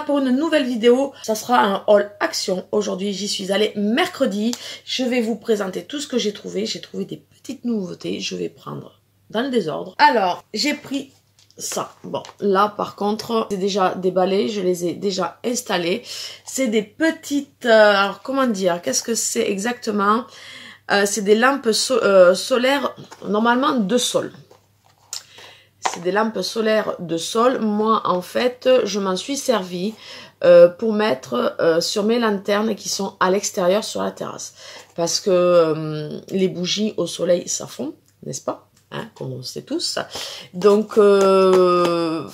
pour une nouvelle vidéo. Ça sera un haul action. Aujourd'hui, j'y suis allée mercredi. Je vais vous présenter tout ce que j'ai trouvé. J'ai trouvé des petites nouveautés. Je vais prendre dans le désordre. Alors, j'ai pris ça. Bon, là, par contre, c'est déjà déballé. Je les ai déjà installés. C'est des petites... alors, comment dire? Qu'est-ce que c'est exactement? C'est des lampes solaires, normalement de sol. C'est des lampes solaires de sol. Moi, en fait, je m'en suis servi pour mettre sur mes lanternes qui sont à l'extérieur sur la terrasse. Parce que les bougies au soleil, ça fond, n'est-ce pas? Hein, comme on sait tous. Donc, j'en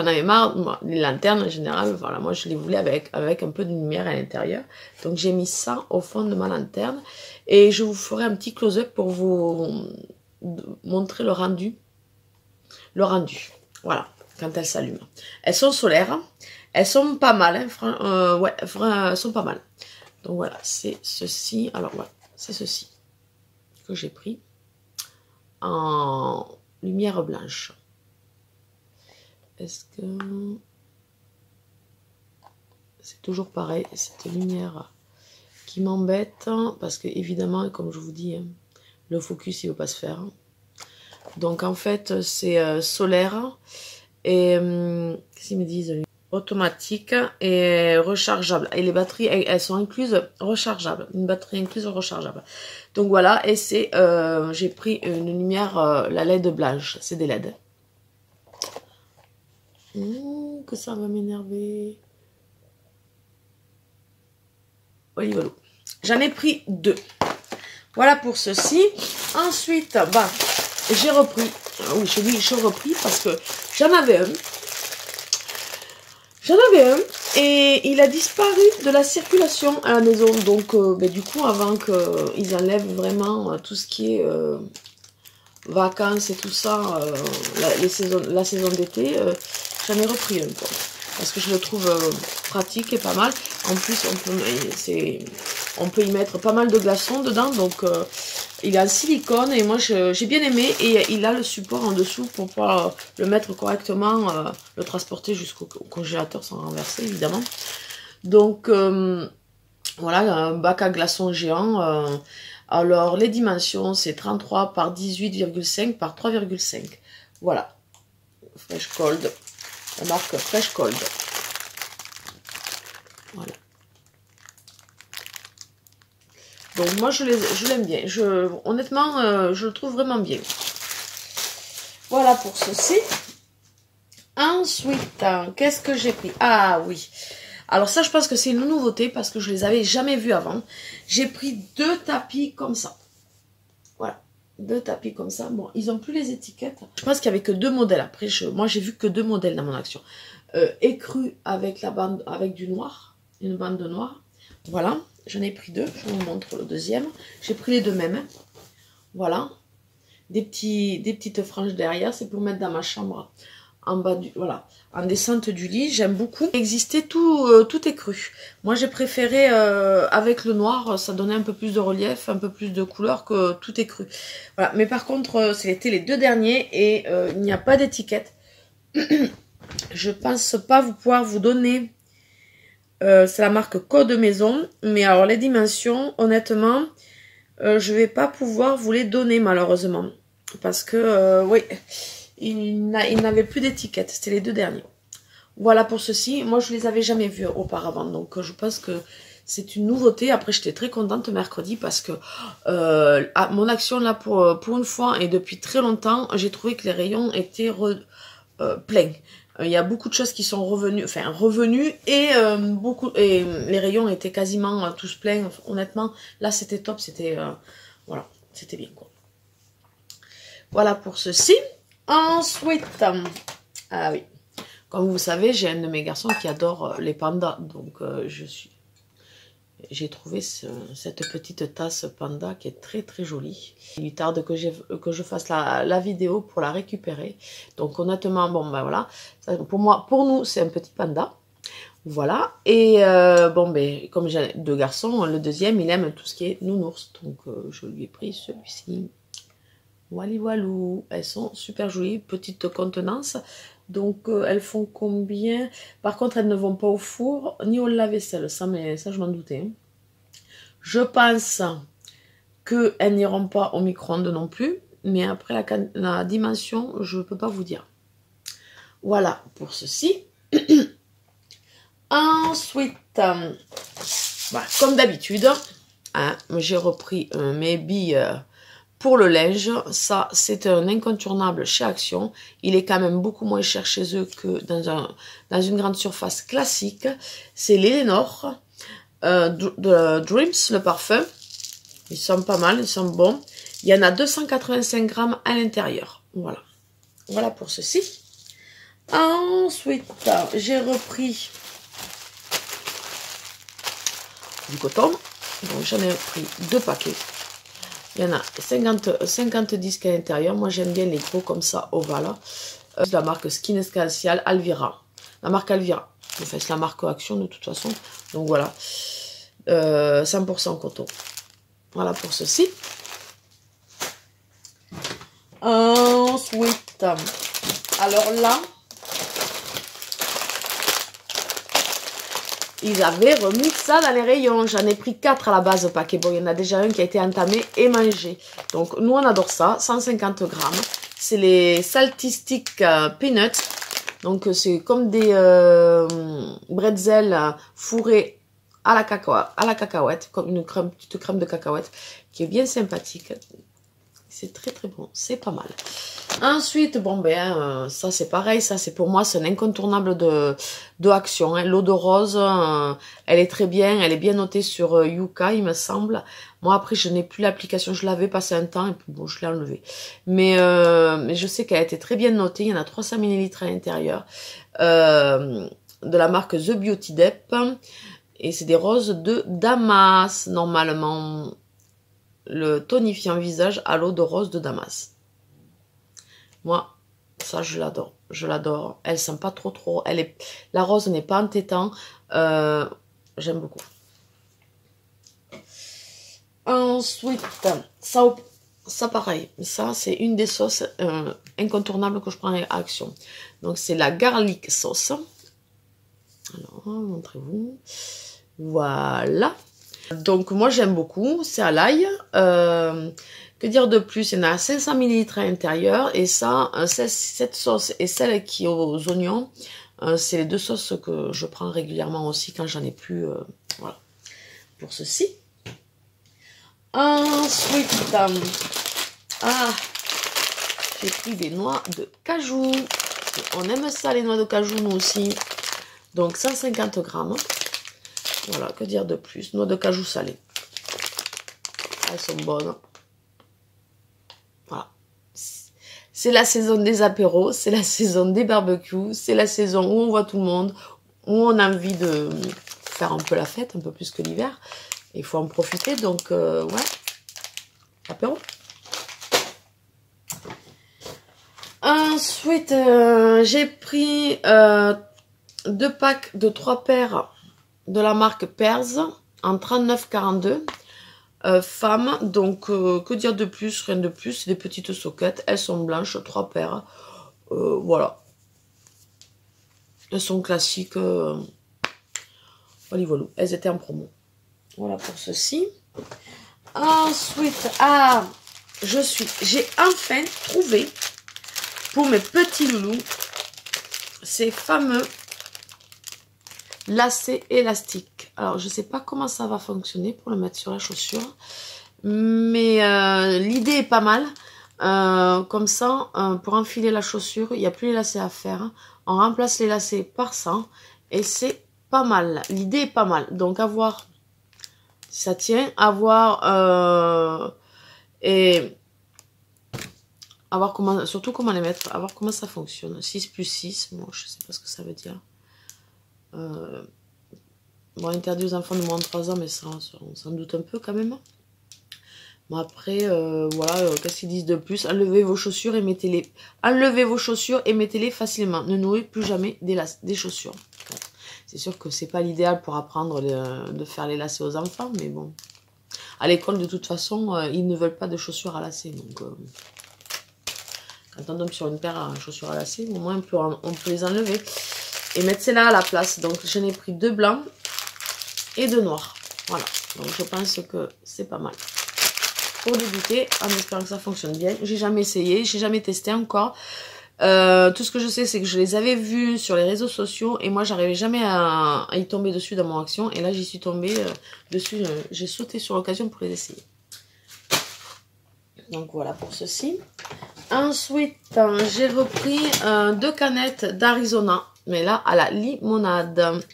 avais marre. Moi, les lanternes, en général, voilà, moi, je les voulais avec un peu de lumière à l'intérieur. Donc, j'ai mis ça au fond de ma lanterne. Et je vous ferai un petit close-up pour vous montrer le rendu. Voilà, quand elles s'allument. Elles sont solaires, elles sont pas mal, hein, ouais, elles sont pas mal. Donc voilà, c'est ceci, alors voilà, c'est ceci que j'ai pris en lumière blanche. Est-ce que... c'est toujours pareil, cette lumière qui m'embête, parce que évidemment, comme je vous dis, hein, le focus il ne veut pas se faire. Donc en fait c'est solaire et qu'est-ce qu'ils me disent, automatique et rechargeable. Et les batteries elles sont incluses rechargeables. Une batterie incluse rechargeable. Donc voilà, et c'est j'ai pris une lumière la LED blanche. C'est des LED. Que ça va m'énerver. Olivalo. J'en ai pris 2. Voilà pour ceci. Ensuite, bah j'ai repris, oui, j'ai repris parce que j'en avais un. Et il a disparu de la circulation à la maison. Donc, du coup, avant qu'ils enlèvent vraiment tout ce qui est vacances et tout ça, la saison d'été, j'en ai repris un, quoi. Parce que je le trouve pratique et pas mal. En plus, on peut y mettre pas mal de glaçons dedans. Donc, il est en silicone et moi, j'ai bien aimé. Et il a le support en dessous pour pouvoir le mettre correctement, le transporter jusqu'au congélateur sans renverser, évidemment. Donc, voilà, un bac à glaçons géant. Alors, les dimensions, c'est 33 par 18,5 par 3,5. Voilà. Fresh Cold. La marque Fresh Cold. Voilà. Donc moi je l'aime bien. Honnêtement, je le trouve vraiment bien. Voilà pour ceci. Ensuite, qu'est-ce que j'ai pris? Ah oui. Alors ça, je pense que c'est une nouveauté parce que je les avais jamais vus avant. J'ai pris 2 tapis comme ça. Voilà. 2 tapis comme ça. Bon, ils n'ont plus les étiquettes. Je pense qu'il n'y avait que 2 modèles. Après, moi j'ai vu que 2 modèles dans mon action. Écru avec la bande, avec du noir. Une bande de noir. Voilà. J'en ai pris 2. Je vous montre le deuxième. J'ai pris les 2 mêmes. Voilà. Des petites franges derrière. C'est pour mettre dans ma chambre. En bas du... Voilà. En descente du lit. J'aime beaucoup. Existait tout écru. Moi, j'ai préféré avec le noir. Ça donnait un peu plus de relief. Un peu plus de couleur que tout écru. Voilà. Mais par contre, c'était les 2 derniers. Et il n'y a pas d'étiquette. Je pense pas pouvoir vous donner... c'est la marque Code Maison. Mais alors, les dimensions, honnêtement, je vais pas pouvoir vous les donner, malheureusement. Parce que, oui, il n'avait plus d'étiquette. C'était les 2 derniers. Voilà pour ceci. Moi, je les avais jamais vus auparavant. Donc, je pense que c'est une nouveauté. Après, j'étais très contente mercredi parce que mon action, là, pour une fois et depuis très longtemps, j'ai trouvé que les rayons étaient pleins. Il y a beaucoup de choses qui sont revenues et les rayons étaient quasiment tous pleins. Honnêtement, là c'était top, c'était voilà, c'était bien quoi. Voilà pour ceci. Ensuite, ah oui, comme vous savez, j'ai un de mes garçons qui adore les pandas, donc j'ai trouvé cette petite tasse panda qui est très très jolie. Il lui tarde que je fasse la vidéo pour la récupérer. Donc honnêtement, bon ben voilà, ça, pour nous c'est un petit panda. Voilà, et bon ben comme j'ai 2 garçons, le deuxième il aime tout ce qui est nounours. Donc je lui ai pris celui-ci. Voilà, elles sont super jolies, petite contenance. Donc, elles font combien? Par contre, elles ne vont pas au four, ni au lave-vaisselle. Ça, mais ça, je m'en doutais. Hein. Je pense qu'elles n'iront pas au micro-ondes non plus. Mais après, la dimension, je ne peux pas vous dire. Voilà pour ceci. Ensuite, voilà, comme d'habitude, hein, j'ai repris mes billes pour le linge. Ça, c'est un incontournable chez Action. Il est quand même beaucoup moins cher chez eux que dans une grande surface classique. C'est l'Eleanor de Dreams, le parfum. Ils sont pas mal, ils sont bons. Il y en a 285 grammes à l'intérieur. Voilà. Voilà pour ceci. Ensuite, j'ai repris du coton. Donc, j'en ai pris 2 paquets. Il y en a 50 disques à l'intérieur. Moi, j'aime bien les gros comme ça, ovales. De la marque Skin Essential Alvira. La marque Alvira. Enfin, c'est la marque Action de toute façon. Donc, voilà. 100% coton. Voilà pour ceci. Ensuite, alors là, ils avaient remis ça dans les rayons. J'en ai pris 4 à la base au paquet. Bon, il y en a déjà un qui a été entamé et mangé. Donc, nous, on adore ça. 150 grammes. C'est les Salty Stick Peanuts. Donc, c'est comme des bretzels fourrés à la cacahuète. Comme une petite crème de cacahuète qui est bien sympathique. C'est très très bon. C'est pas mal. Ensuite, bon ben, ça c'est pareil, ça c'est pour moi, c'est un incontournable de Action. Hein. L'eau de rose, elle est très bien, elle est bien notée sur Yuka, il me semble. Moi après, je n'ai plus l'application, je l'avais passé un temps et puis bon, je l'ai enlevée. Mais je sais qu'elle a été très bien notée, il y en a 300 ml à l'intérieur. De la marque The Beauty Dep. Et c'est des roses de Damas, normalement. Le tonifiant visage à l'eau de rose de Damas. Moi, ça, je l'adore. Je l'adore. Elle sent pas trop. La rose n'est pas entêtant. J'aime beaucoup. Ensuite, ça pareil. Ça, c'est une des sauces incontournables que je prends à Action. Donc, c'est la garlic sauce. Alors, montrez-vous. Voilà. Donc, moi, j'aime beaucoup. C'est à l'ail. Que dire de plus? Il y en a 500 ml à l'intérieur. Et ça, cette sauce et celle qui est aux oignons, c'est les 2 sauces que je prends régulièrement aussi quand j'en ai plus. Voilà. Pour ceci. Ensuite, j'ai pris des noix de cajou. On aime ça, les noix de cajou, nous aussi. Donc, 150 grammes. Voilà, que dire de plus? Noix de cajou salées. Elles sont bonnes. Voilà. C'est la saison des apéros, c'est la saison des barbecues, c'est la saison où on voit tout le monde, où on a envie de faire un peu la fête, un peu plus que l'hiver. Il faut en profiter, donc ouais. Apéro. Ensuite, j'ai pris 2 packs de 3 paires de la marque Pears en 39,42 femmes. Donc que dire de plus? Rien de plus. C'est des petites soquettes, elles sont blanches, 3 paires. Voilà, elles sont classiques. Voilà, voilà, elles étaient en promo. Voilà pour ceci. Ensuite, j'ai enfin trouvé pour mes petits loulous ces fameux lacets élastiques. Alors, je ne sais pas comment ça va fonctionner pour le mettre sur la chaussure. Mais l'idée est pas mal. Comme ça, pour enfiler la chaussure, il n'y a plus les lacets à faire. On remplace les lacets par ça. Et c'est pas mal. L'idée est pas mal. Donc, à voir si ça tient. À voir... et... à voir comment... Surtout comment les mettre. À voir comment ça fonctionne. 6 plus 6. Bon, je sais pas ce que ça veut dire. Bon, interdit aux enfants de moins de 3 ans, mais ça, on s'en doute un peu quand même. Bon, après, voilà, qu'est-ce qu'ils disent de plus? Enlevez vos chaussures et mettez-les. Enlevez vos chaussures et mettez-les facilement. Ne nouez plus jamais des chaussures. C'est sûr que c'est pas l'idéal pour apprendre de faire les lacets aux enfants, mais bon. À l'école, de toute façon, ils ne veulent pas de chaussures à lacets, donc Quand on tombe sur une paire à chaussures à lacets, au moins on peut les enlever. Et mettre celle-là à la place. Donc j'en ai pris 2 blancs et 2 noirs. Voilà. Donc je pense que c'est pas mal. Pour débuter, en espérant que ça fonctionne bien. J'ai jamais essayé, j'ai jamais testé encore. Tout ce que je sais, c'est que je les avais vus sur les réseaux sociaux et moi j'arrivais jamais à y tomber dessus dans mon action. Et là j'y suis tombée dessus, j'ai sauté sur l'occasion pour les essayer. Donc voilà pour ceci. Ensuite, j'ai repris 2 canettes d'Arizona, mais là à la limonade.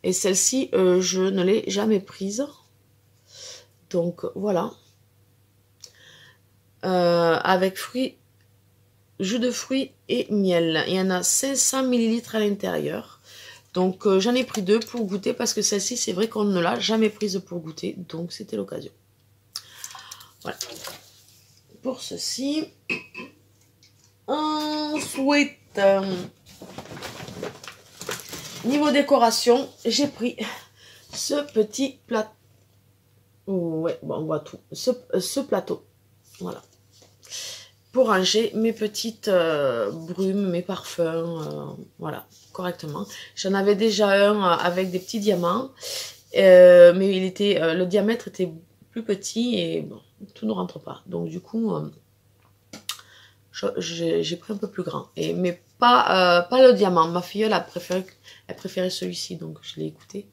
Et celle-ci, je ne l'ai jamais prise. Donc voilà. Avec fruits, jus de fruits et miel. Il y en a 500 ml à l'intérieur. Donc j'en ai pris 2 pour goûter parce que celle-ci, c'est vrai qu'on ne l'a jamais prise pour goûter. Donc c'était l'occasion. Voilà. Pour ceci. Ensuite, niveau décoration, j'ai pris ce petit plateau. Ouais, bon, on voit tout. Ce plateau. Voilà. Pour ranger mes petites brumes, mes parfums, voilà, correctement. J'en avais déjà un avec des petits diamants, mais il était, le diamètre était plus petit et bon, tout ne rentre pas. Donc du coup, j'ai pris un peu plus grand. Mais pas le diamant. Ma filleule a préféré celui-ci, donc je l'ai écouté.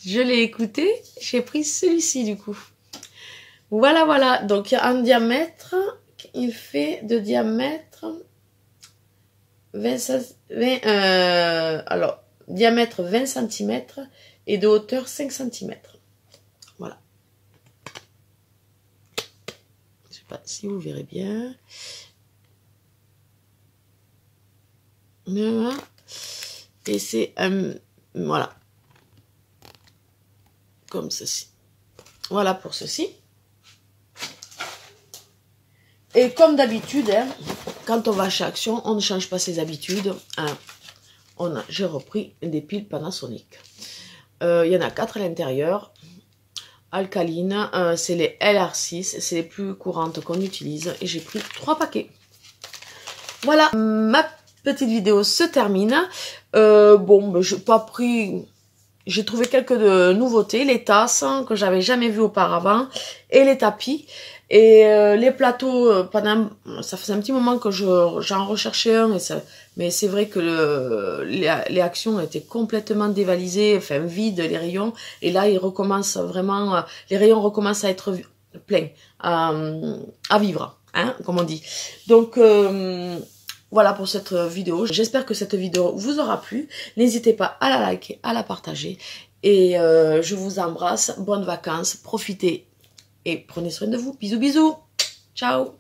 J'ai pris celui-ci du coup. Voilà, voilà. Donc en diamètre, il fait de diamètre 20 cm et de hauteur 5 cm. Voilà. Je sais pas si vous verrez bien. Voilà. Et c'est voilà. Comme ceci. Voilà pour ceci. Et comme d'habitude, hein, quand on va chez Action, on ne change pas ses habitudes. Hein. J'ai repris des piles Panasonic. Il y en a 4 à l'intérieur. Alcalines, c'est les LR6, c'est les plus courantes qu'on utilise. Et j'ai pris 3 paquets. Voilà, ma petite vidéo se termine. Bon, ben, j'ai pas pris... J'ai trouvé quelques nouveautés, les tasses que j'avais jamais vues auparavant et les tapis. Et les plateaux, ça faisait un petit moment que j'en recherchais un, mais c'est vrai que les actions étaient complètement dévalisées, enfin vides, les rayons. Et là, ils recommencent vraiment, les rayons recommencent à être pleins, à vivre, hein, comme on dit. Donc... voilà pour cette vidéo. J'espère que cette vidéo vous aura plu. N'hésitez pas à la liker, à la partager. Et je vous embrasse. Bonnes vacances. Profitez et prenez soin de vous. Bisous, bisous. Ciao.